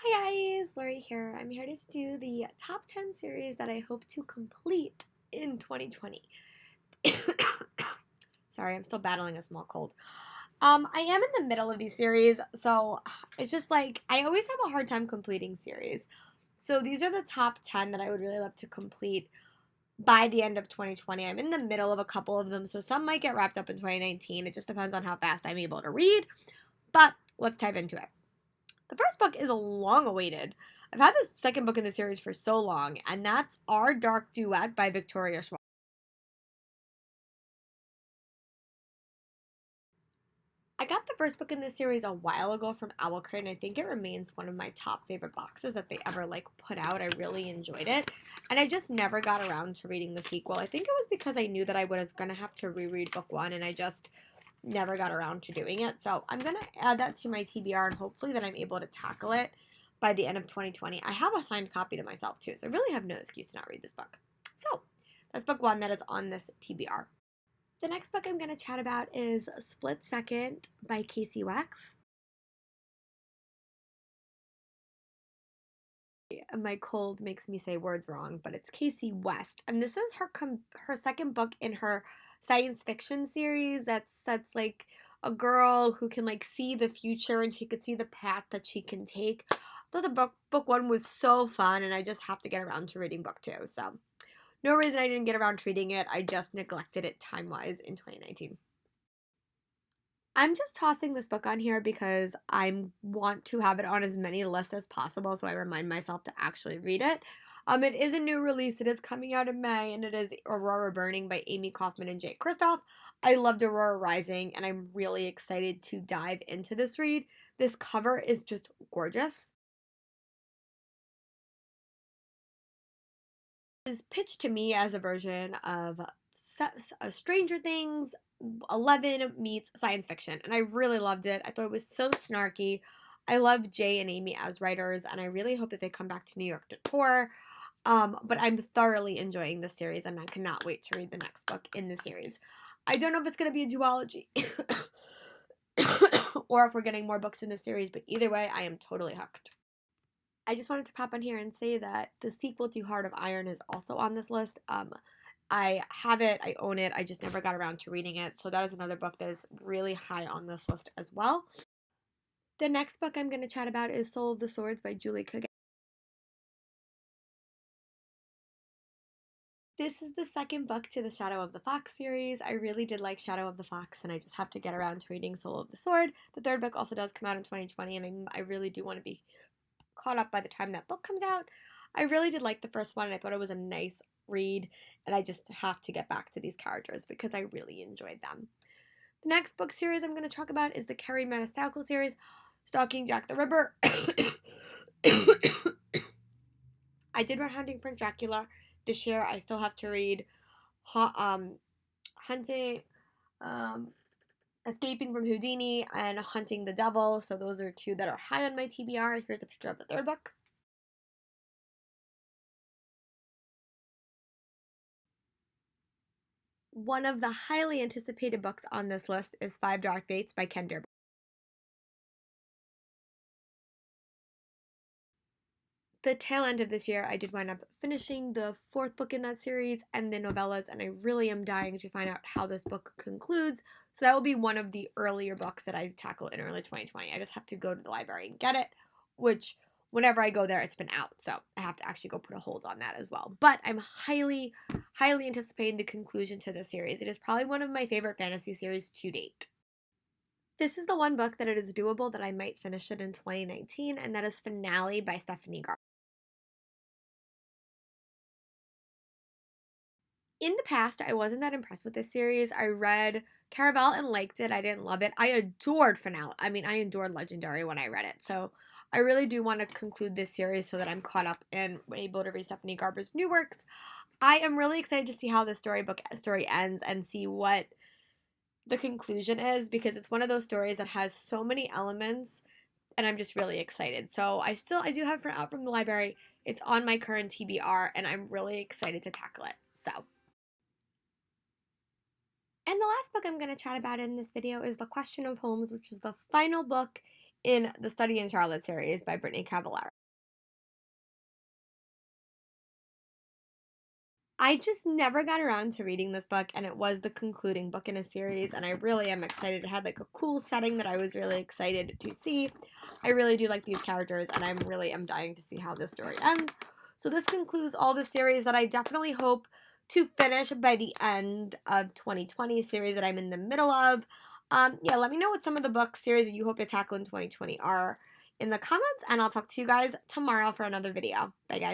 Hi guys, Lori here. I'm here to do the top 10 series that I hope to complete in 2020. Sorry, I'm still battling a small cold. I am in the middle of these series, so it's just like I always have a hard time completing series. So these are the top 10 that I would really love to complete by the end of 2020. I'm in the middle of a couple of them, so some might get wrapped up in 2019. It just depends on how fast I'm able to read. But let's dive into it. The first book is long awaited. I've had this second book in the series for so long, and that's Our Dark Duet by Victoria Schwab. I got the first book in this series a while ago from Owlcrate, and I think it remains one of my top favorite boxes that they ever put out. I really enjoyed it, and I just never got around to reading the sequel. I think it was because I knew that I was going to have to reread book one, and I just never got around to doing it. So I'm going to add that to my TBR, and hopefully that I'm able to tackle it by the end of 2020. I have a signed copy to myself too, so I really have no excuse to not read this book. So that's book one that is on this TBR. The next book I'm going to chat about is Split Second by Casey Wex. My cold makes me say words wrong, but it's Casey West. And this is her second book in her science fiction series that's like a girl who can see the future, and she could see the path that she can take. I thought the book one was so fun, and I just have to get around to reading book two. So no reason I didn't get around to reading it. I just neglected it time-wise in 2019. I'm just tossing this book on here because I want to have it on as many lists as possible so I remind myself to actually read it. It is a new release. It is coming out in May, and it is Aurora Burning by Amy Kaufman and Jake Kristoff. I loved Aurora Rising, and I'm really excited to dive into this read. This cover is just gorgeous. It is pitched to me as a version of Stranger Things 11 meets science fiction, and I really loved it. I thought it was so snarky. I love Jay and Amy as writers, and I really hope that they come back to New York to tour. But I'm thoroughly enjoying this series, and I cannot wait to read the next book in the series. I don't know if it's going to be a duology or if we're getting more books in the series, but either way, I am totally hooked. I just wanted to pop on here and say that the sequel to Heart of Iron is also on this list. I have it, I own it, I just never got around to reading it. So that is another book that is really high on this list as well. The next book I'm going to chat about is Soul of the Swords by Julie Kagel. This is the second book to the Shadow of the Fox series. I really did like Shadow of the Fox, and I just have to get around to reading Soul of the Sword. The third book also does come out in 2020, and I really do want to be caught up by the time that book comes out. I really did like the first one, and I thought it was a nice read, and I just have to get back to these characters because I really enjoyed them. The next book series I'm going to talk about is the Kerri Maniscalco series, Stalking Jack the Ripper. I did read Hunting Prince Dracula this year. I still have to read Hunting, um, Escaping from Houdini, and Hunting the Devil. So those are two that are high on my TBR. Here's a picture of the third book. One of the highly anticipated books on this list is Five Dark Fates by Ken Durbo. The tail end of this year, I did wind up finishing the fourth book in that series and the novellas, and I really am dying to find out how this book concludes. So that will be one of the earlier books that I tackle in early 2020. I just have to go to the library and get it, which whenever I go there, it's been out. So I have to actually go put a hold on that as well. But I'm highly, highly anticipating the conclusion to this series. It is probably one of my favorite fantasy series to date. This is the one book that it is doable that I might finish it in 2019, and that is Finale by Stephanie Garber. In the past, I wasn't that impressed with this series. I read Caraval and liked it. I didn't love it. I adored Finale. I mean, I adored Legendary when I read it. So I really do want to conclude this series so that I'm caught up and able to read Stephanie Garber's new works. I am really excited to see how the story ends and see what the conclusion is, because it's one of those stories that has so many elements, and I'm just really excited. So I do have it out from the library. It's on my current TBR, and I'm really excited to tackle it. So. And the last book I'm going to chat about in this video is The Question of Holmes, which is the final book in the Study in Charlotte series by Brittany Cavallaro. I just never got around to reading this book, and it was the concluding book in a series, and I really am excited. It had like a cool setting that I was really excited to see. I really do like these characters, and I really am dying to see how this story ends. So this concludes all the series that I definitely hope to finish by the end of 2020, series that I'm in the middle of. Yeah, let me know what some of the book series that you hope to tackle in 2020 are in the comments, and I'll talk to you guys tomorrow for another video. Bye, guys.